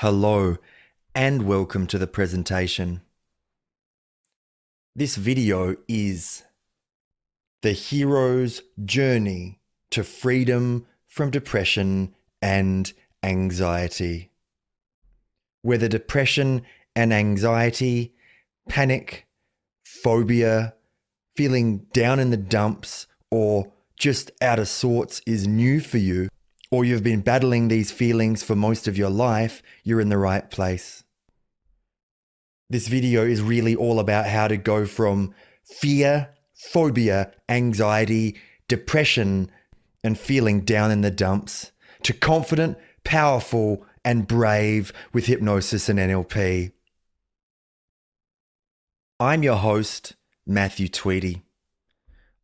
Hello and welcome to the presentation. This video is the hero's journey to freedom from depression and anxiety. Whether depression and anxiety, panic, phobia, feeling down in the dumps, or just out of sorts is new for you, or you've been battling these feelings for most of your life, you're in the right place. This video is really all about how to go from fear, phobia, anxiety, depression, and feeling down in the dumps to confident, powerful, and brave with hypnosis and NLP. I'm your host, Matthew Tweedie.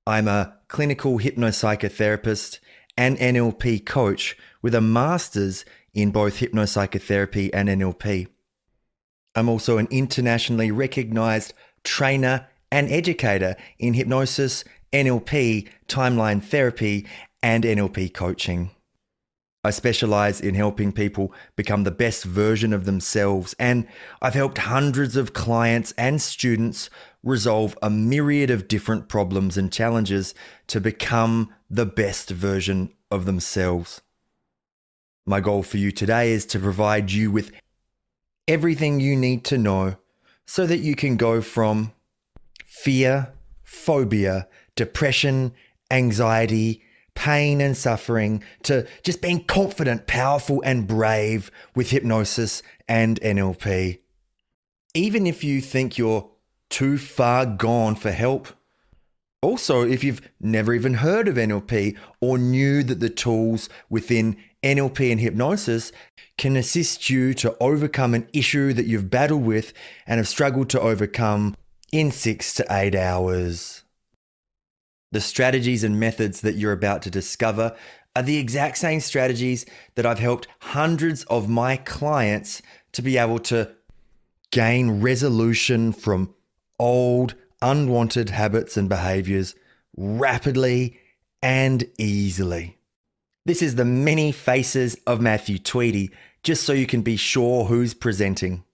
I'm a clinical hypnopsychotherapist and NLP coach with a master's in both hypnopsychotherapy and NLP. I'm also an internationally recognized trainer and educator in hypnosis, NLP, timeline therapy, and NLP coaching. I specialize in helping people become the best version of themselves, and I've helped hundreds of clients and students resolve a myriad of different problems and challenges to become the best version of themselves. My goal for you today is to provide you with everything you need to know so that you can go from fear, phobia, depression, anxiety, pain and suffering to just being confident, powerful, and brave with hypnosis and NLP. Even if you think you're too far gone for help, also if you've never even heard of NLP or knew that the tools within NLP and hypnosis can assist you to overcome an issue that you've battled with and have struggled to overcome in 6 to 8 hours. The strategies and methods that you're about to discover are the exact same strategies that I've helped hundreds of my clients to be able to gain resolution from old, unwanted habits and behaviors rapidly and easily. This is the many faces of Matthew Tweedie, just so you can be sure who's presenting.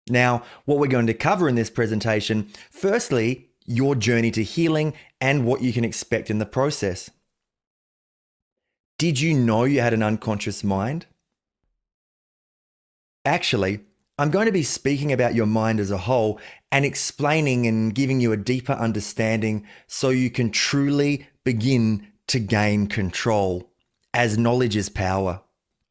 Now, what we're going to cover in this presentation, firstly, your journey to healing and what you can expect in the process. Did you know you had an unconscious mind? Actually, I'm going to be speaking about your mind as a whole and explaining and giving you a deeper understanding so you can truly begin to gain control, as knowledge is power.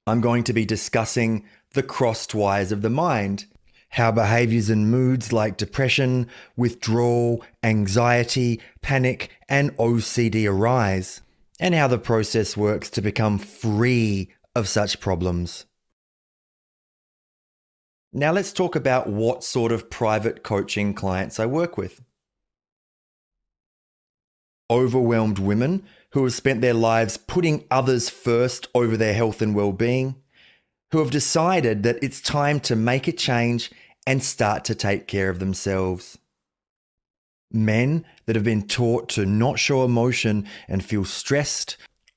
I'm going to be discussing the crossed wires of the mind, how behaviors and moods like depression, withdrawal, anxiety, panic, and OCD arise, and how the process works to become free of such problems. Now let's talk about what sort of private coaching clients I work with. Overwhelmed women who have spent their lives putting others first over their health and well-being, who have decided that it's time to make a change and start to take care of themselves. Men that have been taught to not show emotion and feel stressed,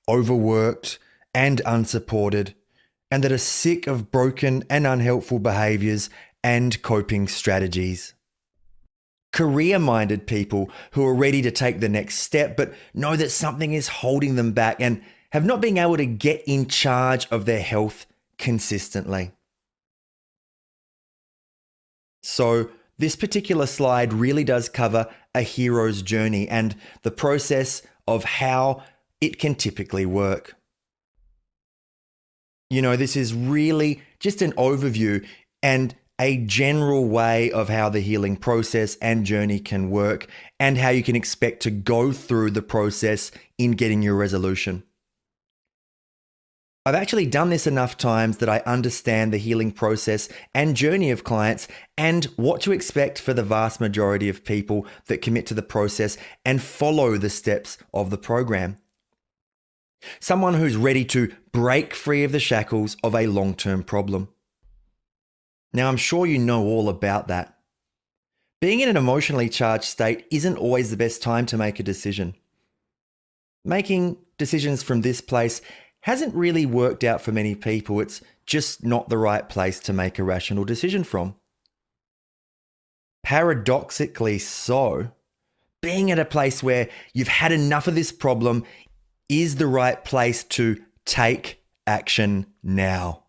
overworked, and unsupported, and that are sick of broken and unhelpful behaviors and coping strategies. Career-minded people who are ready to take the next step but know that something is holding them back and have not been able to get in charge of their health consistently. So this particular slide really does cover a hero's journey and the process of how it can typically work. You know, this is really just an overview and a general way of how the healing process and journey can work and how you can expect to go through the process in getting your resolution. I've actually done this enough times that I understand the healing process and journey of clients and what to expect for the vast majority of people that commit to the process and follow the steps of the program. Someone who's ready to break free of the shackles of a long-term problem. Now, I'm sure you know all about that. Being in an emotionally charged state isn't always the best time to make a decision. Making decisions from this place hasn't really worked out for many people. It's just not the right place to make a rational decision from. Paradoxically so, being at a place where you've had enough of this problem is the right place to take action now.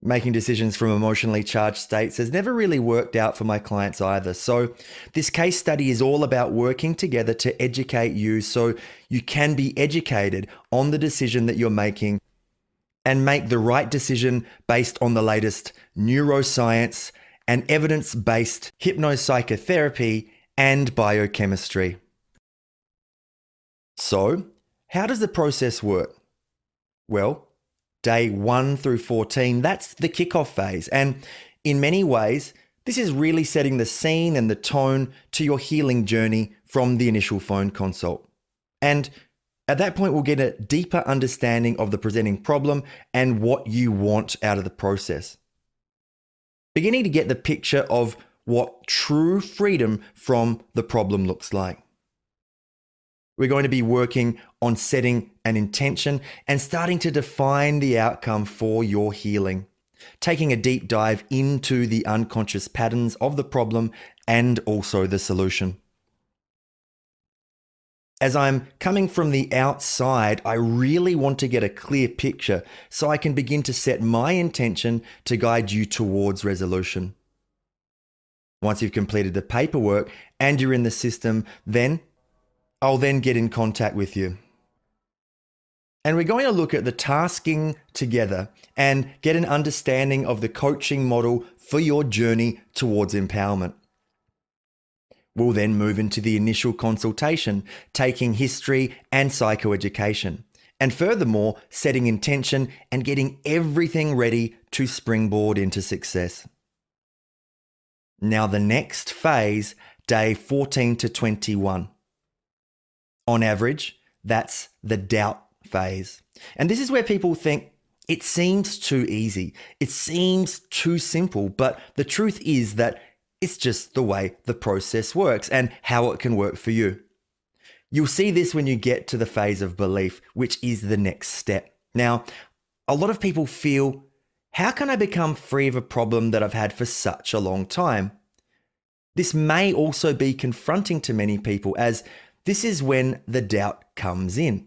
Making decisions from emotionally charged states has never really worked out for my clients either. So this case study is all about working together to educate you so you can be educated on the decision that you're making and make the right decision based on the latest neuroscience and evidence-based hypnopsychotherapy and biochemistry. So, how does the process work? Well, day 1 through 14, that's the kickoff phase. And in many ways, this is really setting the scene and the tone to your healing journey from the initial phone consult. And at that point, we'll get a deeper understanding of the presenting problem and what you want out of the process. Beginning to get the picture of what true freedom from the problem looks like. We're going to be working on setting an intention and starting to define the outcome for your healing, taking a deep dive into the unconscious patterns of the problem and also the solution. As I'm coming from the outside, I really want to get a clear picture so I can begin to set my intention to guide you towards resolution. Once you've completed the paperwork and you're in the system, I'll then get in contact with you. And we're going to look at the tasking together and get an understanding of the coaching model for your journey towards empowerment. We'll then move into the initial consultation, taking history and psychoeducation, and furthermore, setting intention and getting everything ready to springboard into success. Now the next phase, day 14 to 21. On average, that's the doubt phase. And this is where people think it seems too easy. It seems too simple, but the truth is that it's just the way the process works and how it can work for you. You'll see this when you get to the phase of belief, which is the next step. Now, a lot of people feel, how can I become free of a problem that I've had for such a long time? This may also be confronting to many people, as this is when the doubt comes in.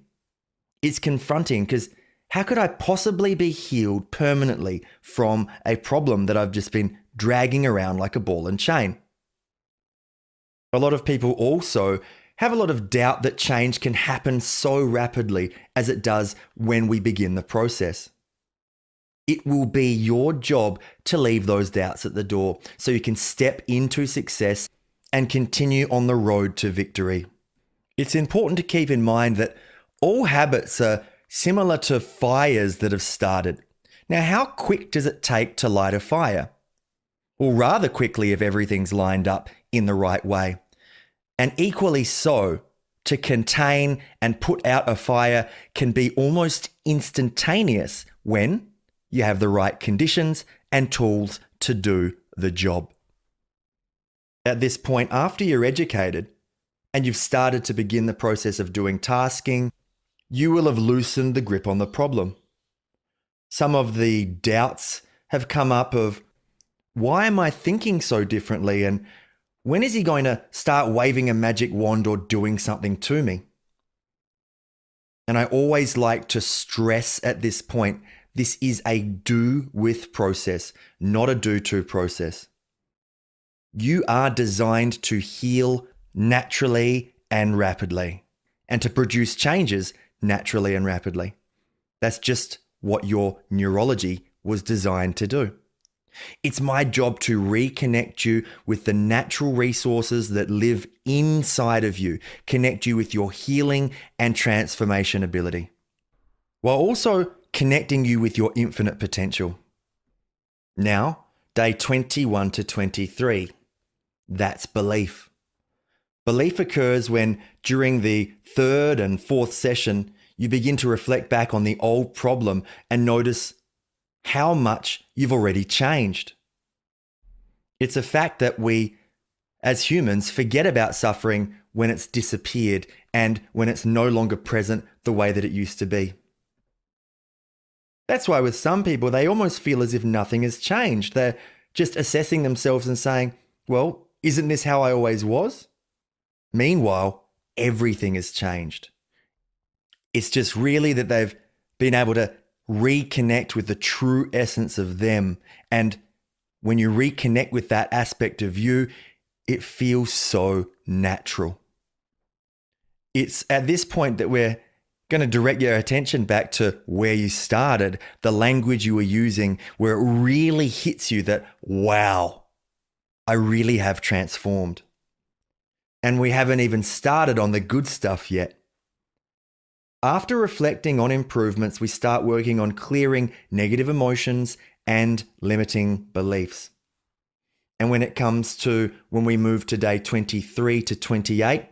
It's confronting because how could I possibly be healed permanently from a problem that I've just been dragging around like a ball and chain? A lot of people also have a lot of doubt that change can happen so rapidly as it does when we begin the process. It will be your job to leave those doubts at the door so you can step into success and continue on the road to victory. It's important to keep in mind that all habits are similar to fires that have started. Now, how quick does it take to light a fire? Well, rather quickly if everything's lined up in the right way. And equally so, to contain and put out a fire can be almost instantaneous when you have the right conditions and tools to do the job. At this point, after you're educated and you've started to begin the process of doing tasking, you will have loosened the grip on the problem. Some of the doubts have come up of, why am I thinking so differently? And when is he going to start waving a magic wand or doing something to me? And I always like to stress at this point, this is a do with process, not a do to process. You are designed to heal naturally and rapidly, and to produce changes naturally and rapidly. That's just what your neurology was designed to do. It's my job to reconnect you with the natural resources that live inside of you, connect you with your healing and transformation ability, while also connecting you with your infinite potential. Now, day 21 to 23, that's belief. Belief occurs when, during the third and fourth session, you begin to reflect back on the old problem and notice how much you've already changed. It's a fact that we, as humans, forget about suffering when it's disappeared and when it's no longer present the way that it used to be. That's why with some people, they almost feel as if nothing has changed. They're just assessing themselves and saying, well, isn't this how I always was? Meanwhile, everything has changed. It's just really that they've been able to reconnect with the true essence of them. And when you reconnect with that aspect of you, it feels so natural. It's at this point that we're going to direct your attention back to where you started, the language you were using, where it really hits you that, wow, I really have transformed. And we haven't even started on the good stuff yet. After reflecting on improvements, we start working on clearing negative emotions and limiting beliefs. And when it comes to when we move to day 23 to 28,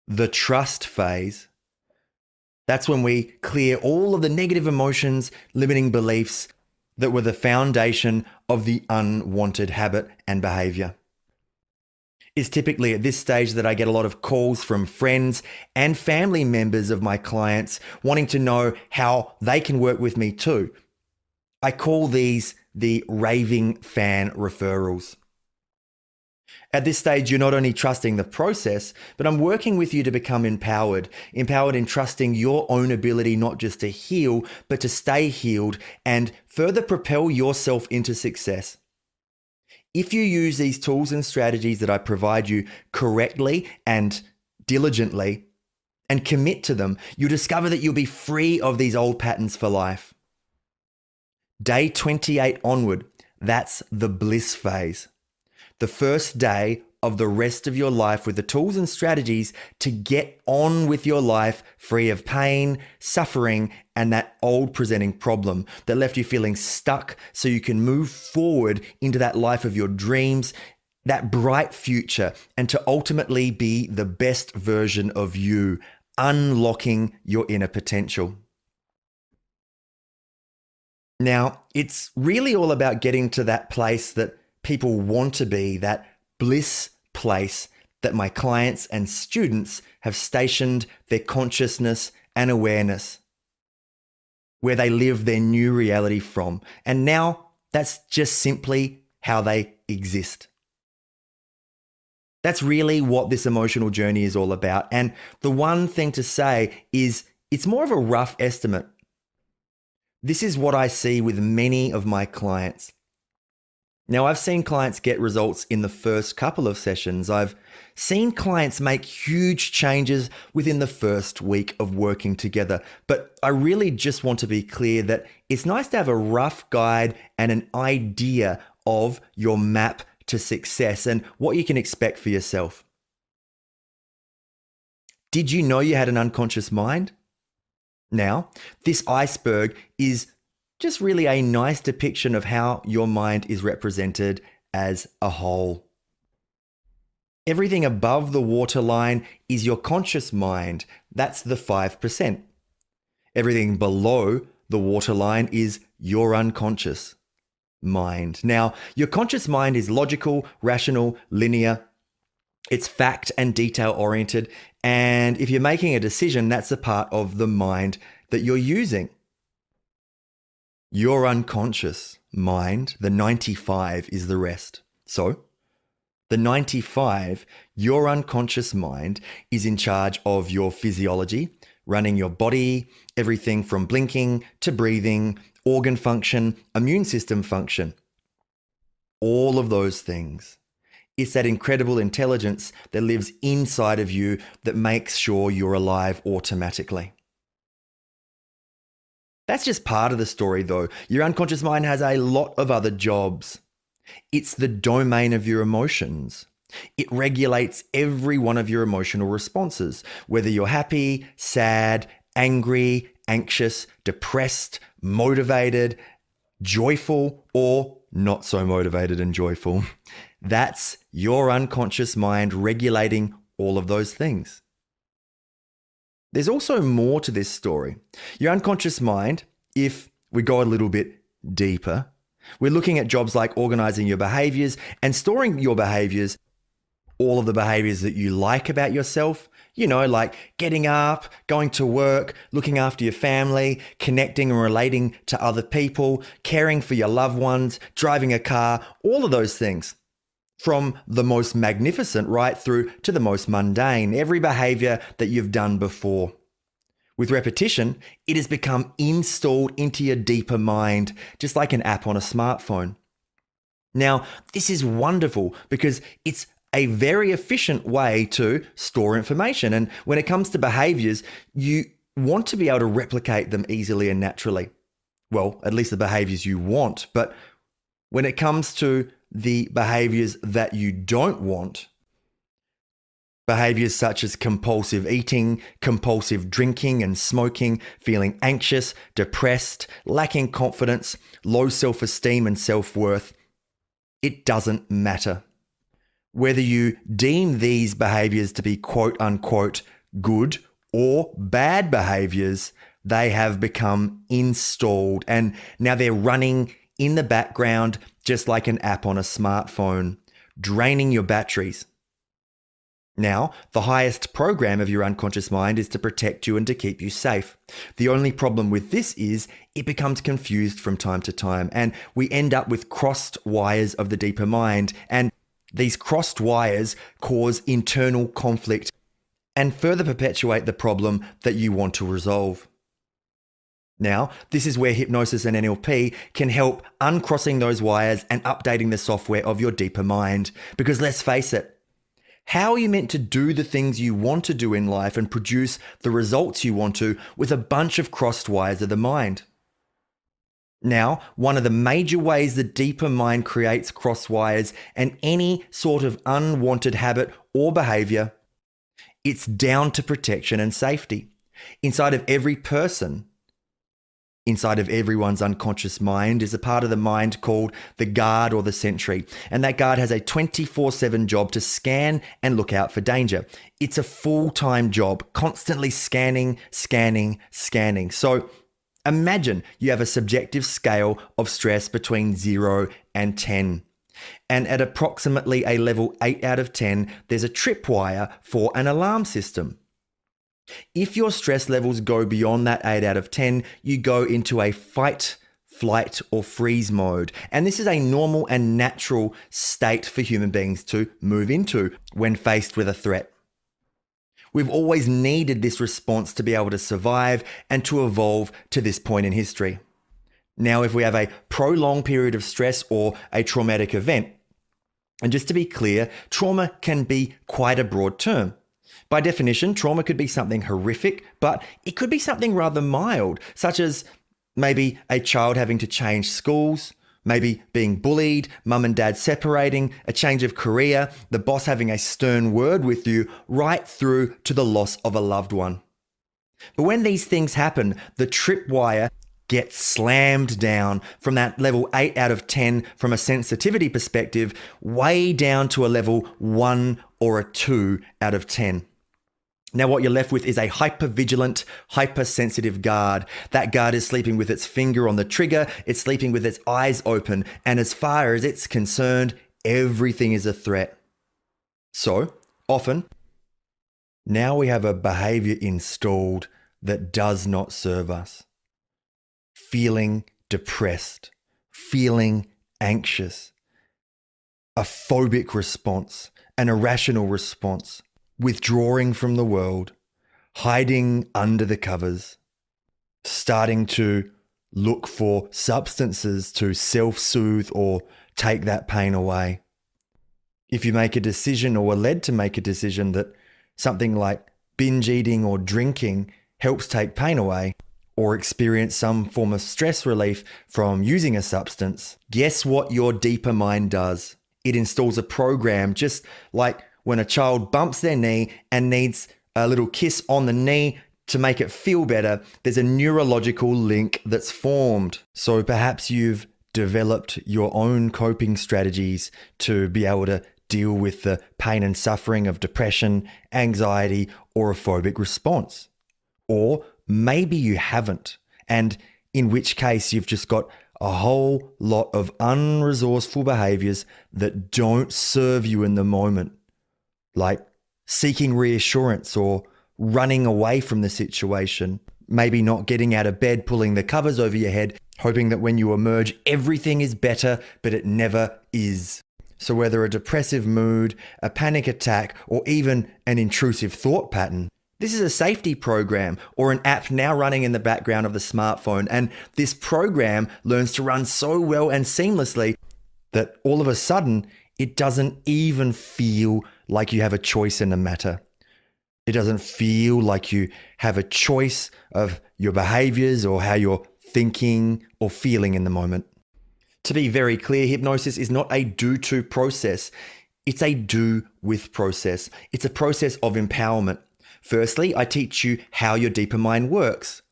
the trust phase, that's when we clear all of the negative emotions, limiting beliefs that were the foundation of the unwanted habit and behavior. It's typically at this stage that I get a lot of calls from friends and family members of my clients wanting to know how they can work with me too. I call these the raving fan referrals. At this stage, you're not only trusting the process, but I'm working with you to become empowered in trusting your own ability not just to heal, but to stay healed and further propel yourself into success. If you use these tools and strategies that I provide you correctly and diligently and commit to them, you'll discover that you'll be free of these old patterns for life. Day 28 onward, that's the bliss phase. The first day of the rest of your life with the tools and strategies to get on with your life free of pain, suffering, and that old presenting problem that left you feeling stuck so you can move forward into that life of your dreams, that bright future, and to ultimately be the best version of you, unlocking your inner potential. Now, it's really all about getting to that place that people want to be, that bliss place that my clients and students have stationed their consciousness and awareness, where they live their new reality from. And now that's just simply how they exist. That's really what this emotional journey is all about. And the one thing to say is it's more of a rough estimate. This is what I see with many of my clients. Now, I've seen clients get results in the first couple of sessions. I've seen clients make huge changes within the first week of working together. But I really just want to be clear that it's nice to have a rough guide and an idea of your map to success and what you can expect for yourself. Did you know you had an unconscious mind? Now, this iceberg is just really a nice depiction of how your mind is represented as a whole. Everything above the waterline is your conscious mind. That's the 5%. Everything below the waterline is your unconscious mind. Now, your conscious mind is logical, rational, linear. It's fact and detail oriented. And if you're making a decision, that's a part of the mind that you're using. Your unconscious mind, the 95, is the rest. So, the 95, your unconscious mind, is in charge of your physiology, running your body, everything from blinking to breathing, organ function, immune system function. All of those things. It's that incredible intelligence that lives inside of you that makes sure you're alive automatically. That's just part of the story though. Your unconscious mind has a lot of other jobs. It's the domain of your emotions. It regulates every one of your emotional responses, whether you're happy, sad, angry, anxious, depressed, motivated, joyful, or not so motivated and joyful. That's your unconscious mind regulating all of those things. There's also more to this story. Your unconscious mind, if we go a little bit deeper, we're looking at jobs like organizing your behaviors and storing your behaviors, all of the behaviors that you like about yourself, Like getting up, going to work, looking after your family, connecting and relating to other people, caring for your loved ones, driving a car, all of those things. From the most magnificent right through to the most mundane, every behavior that you've done before. With repetition, it has become installed into your deeper mind, just like an app on a smartphone. Now, this is wonderful because it's a very efficient way to store information. And when it comes to behaviors, you want to be able to replicate them easily and naturally. Well, at least the behaviors you want. But when it comes to the behaviors that you don't want, behaviors such as compulsive eating, compulsive drinking and smoking, feeling anxious, depressed, lacking confidence, low self-esteem and self-worth, it doesn't matter. Whether you deem these behaviors to be quote unquote good or bad behaviors, they have become installed and now they're running in the background just like an app on a smartphone, draining your batteries. Now, the highest program of your unconscious mind is to protect you and to keep you safe. The only problem with this is it becomes confused from time to time, and we end up with crossed wires of the deeper mind, and these crossed wires cause internal conflict and further perpetuate the problem that you want to resolve. Now, this is where hypnosis and NLP can help uncrossing those wires and updating the software of your deeper mind. Because let's face it, how are you meant to do the things you want to do in life and produce the results you want to with a bunch of crossed wires of the mind? Now, one of the major ways the deeper mind creates cross wires and any sort of unwanted habit or behavior, it's down to protection and safety. Inside of every person, inside of everyone's unconscious mind is a part of the mind called the guard or the sentry. And that guard has a 24/7 job to scan and look out for danger. It's a full-time job, constantly scanning. So imagine you have a subjective scale of stress between 0 and 10. And at approximately a level 8 out of 10, there's a tripwire for an alarm system. If your stress levels go beyond that 8 out of 10, you go into a fight, flight, or freeze mode. And this is a normal and natural state for human beings to move into when faced with a threat. We've always needed this response to be able to survive and to evolve to this point in history. Now, if we have a prolonged period of stress or a traumatic event, and just to be clear, trauma can be quite a broad term. By definition, trauma could be something horrific, but it could be something rather mild, such as maybe a child having to change schools, maybe being bullied, mum and dad separating, a change of career, the boss having a stern word with you, right through to the loss of a loved one. But when these things happen, the tripwire gets slammed down from that level 8 out of 10 from a sensitivity perspective, way down to a level 1 or a 2 out of 10. Now, what you're left with is a hypervigilant, hypersensitive guard. That guard is sleeping with its finger on the trigger, it's sleeping with its eyes open, and as far as it's concerned, everything is a threat. So, often, now we have a behavior installed that does not serve us. Feeling depressed, feeling anxious, a phobic response, an irrational response, withdrawing from the world, hiding under the covers, starting to look for substances to self-soothe or take that pain away. If you make a decision or are led to make a decision that something like binge eating or drinking helps take pain away, or experience some form of stress relief from using a substance, guess what your deeper mind does? It installs a program just like when a child bumps their knee and needs a little kiss on the knee to make it feel better. There's a neurological link that's formed. So perhaps you've developed your own coping strategies to be able to deal with the pain and suffering of depression, anxiety, or a phobic response. Or maybe you haven't, and in which case you've just got a whole lot of unresourceful behaviors that don't serve you in the moment, like seeking reassurance or running away from the situation, maybe not getting out of bed, pulling the covers over your head, hoping that when you emerge, everything is better, but it never is. So whether a depressive mood, a panic attack, or even an intrusive thought pattern, this is a safety program or an app now running in the background of the smartphone. And this program learns to run so well and seamlessly that all of a sudden, it doesn't even feel like you have a choice in the matter. It doesn't feel like you have a choice of your behaviors or how you're thinking or feeling in the moment. To be very clear, hypnosis is not a do-to process. It's a do-with process. It's a process of empowerment. Firstly, I teach you how your deeper mind works.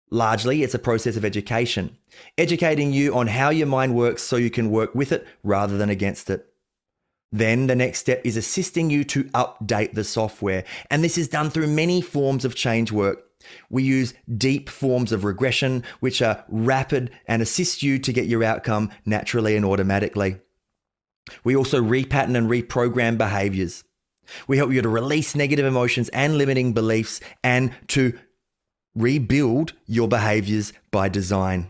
Largely, it's a process of education, educating you on how your mind works so you can work with it rather than against it. Then the next step is assisting you to update the software, and this is done through many forms of change work. We use deep forms of regression, which are rapid and assist you to get your outcome naturally and automatically. We also repattern and reprogram behaviors. We help you to release negative emotions and limiting beliefs and to rebuild your behaviors by design.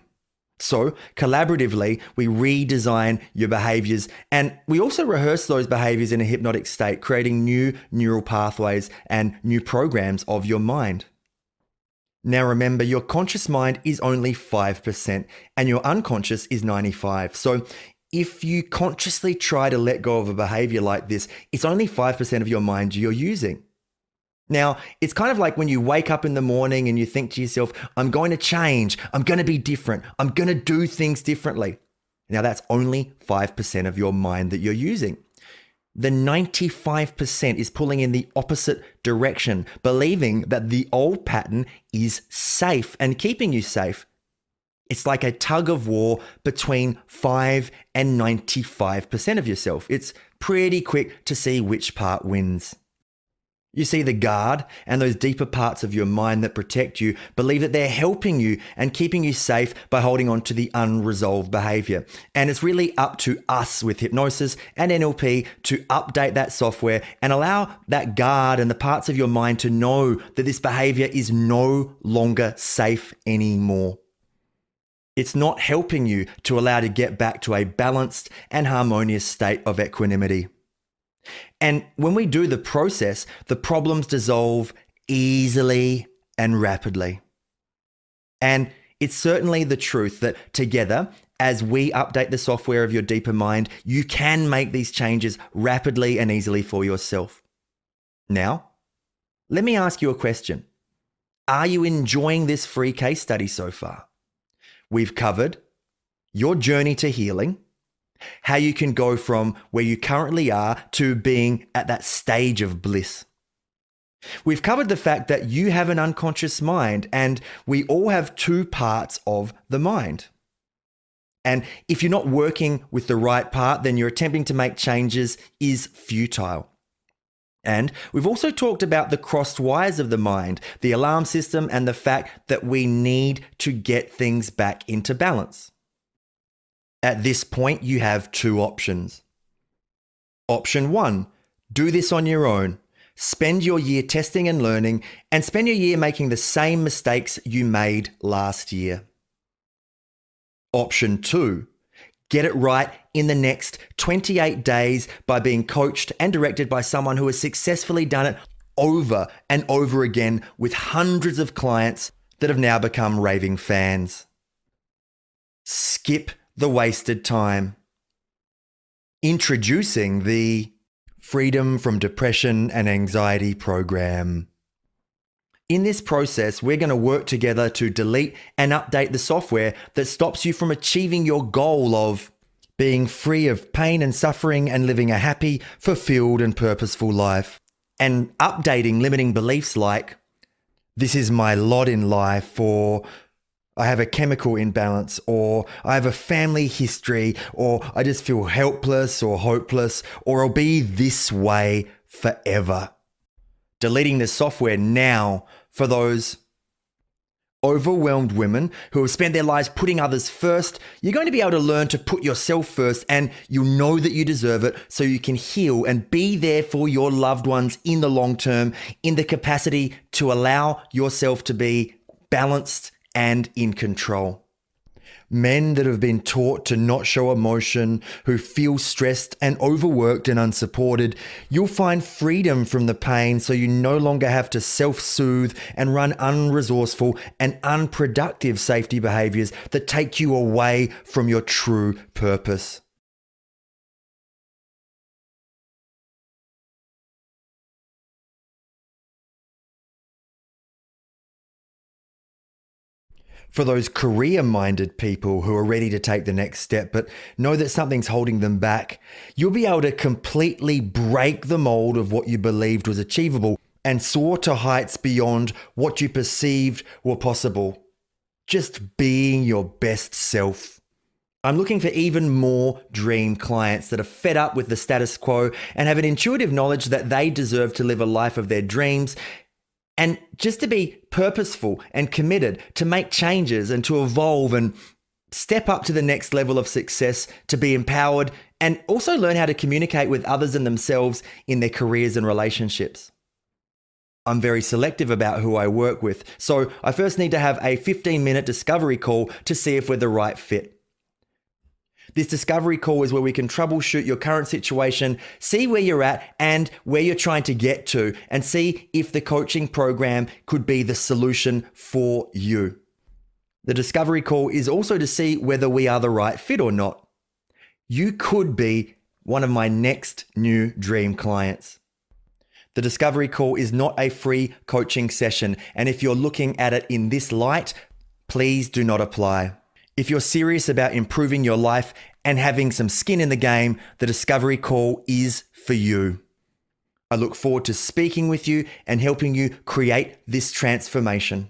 So collaboratively, we redesign your behaviors and we also rehearse those behaviors in a hypnotic state, creating new neural pathways and new programs of your mind. Now remember, your conscious mind is only 5% and your unconscious is 95%. So if you consciously try to let go of a behavior like this, it's only 5% of your mind you're using. Now, it's kind of like when you wake up in the morning and you think to yourself, I'm going to change, I'm going to be different, I'm going to do things differently. Now, that's only 5% of your mind that you're using. The 95% is pulling in the opposite direction, believing that the old pattern is safe and keeping you safe. It's like a tug of war between 5 and 95% of yourself. It's pretty quick to see which part wins. You see, the guard and those deeper parts of your mind that protect you believe that they're helping you and keeping you safe by holding on to the unresolved behavior. And it's really up to us with hypnosis and NLP to update that software and allow that guard and the parts of your mind to know that this behavior is no longer safe anymore. It's not helping you to allow to get back to a balanced and harmonious state of equanimity. And when we do the process, the problems dissolve easily and rapidly. And it's certainly the truth that together, as we update the software of your deeper mind, you can make these changes rapidly and easily for yourself. Now, let me ask you a question. Are you enjoying this free case study so far? We've covered your journey to healing, how you can go from where you currently are to being at that stage of bliss. We've covered the fact that you have an unconscious mind and we all have two parts of the mind. And if you're not working with the right part, then you're attempting to make changes is futile. And we've also talked about the crossed wires of the mind, the alarm system, and the fact that we need to get things back into balance. At this point, you have two options. Option 1, do this on your own. Spend your year testing and learning, and spend your year making the same mistakes you made last year. Option 2, get it right in the next 28 days by being coached and directed by someone who has successfully done it over and over again with hundreds of clients that have now become raving fans. Skip the wasted time. Introducing the Freedom from Depression and Anxiety program. In this process, we're going to work together to delete and update the software that stops you from achieving your goal of being free of pain and suffering and living a happy, fulfilled and purposeful life. And updating limiting beliefs like, this is my lot in life, or I have a chemical imbalance, or I have a family history, or I just feel helpless or hopeless, or I'll be this way forever. Deleting the software now for those Overwhelmed women who have spent their lives putting others first, you're going to be able to learn to put yourself first, and you'll know that you deserve it so you can heal and be there for your loved ones in the long term, in the capacity to allow yourself to be balanced and in control. Men that have been taught to not show emotion, who feel stressed and overworked and unsupported, you'll find freedom from the pain so you no longer have to self-soothe and run unresourceful and unproductive safety behaviors that take you away from your true purpose. For those career-minded people who are ready to take the next step but know that something's holding them back, you'll be able to completely break the mold of what you believed was achievable and soar to heights beyond what you perceived were possible. Just being your best self. I'm looking for even more dream clients that are fed up with the status quo and have an intuitive knowledge that they deserve to live a life of their dreams, and just to be purposeful and committed to make changes and to evolve and step up to the next level of success, to be empowered and also learn how to communicate with others and themselves in their careers and relationships. I'm very selective about who I work with, so I first need to have a 15-minute discovery call to see if we're the right fit. This discovery call is where we can troubleshoot your current situation, see where you're at and where you're trying to get to, and see if the coaching program could be the solution for you. The discovery call is also to see whether we are the right fit or not. You could be one of my next new dream clients. The discovery call is not a free coaching session, and if you're looking at it in this light, please do not apply. If you're serious about improving your life and having some skin in the game, the discovery call is for you. I look forward to speaking with you and helping you create this transformation.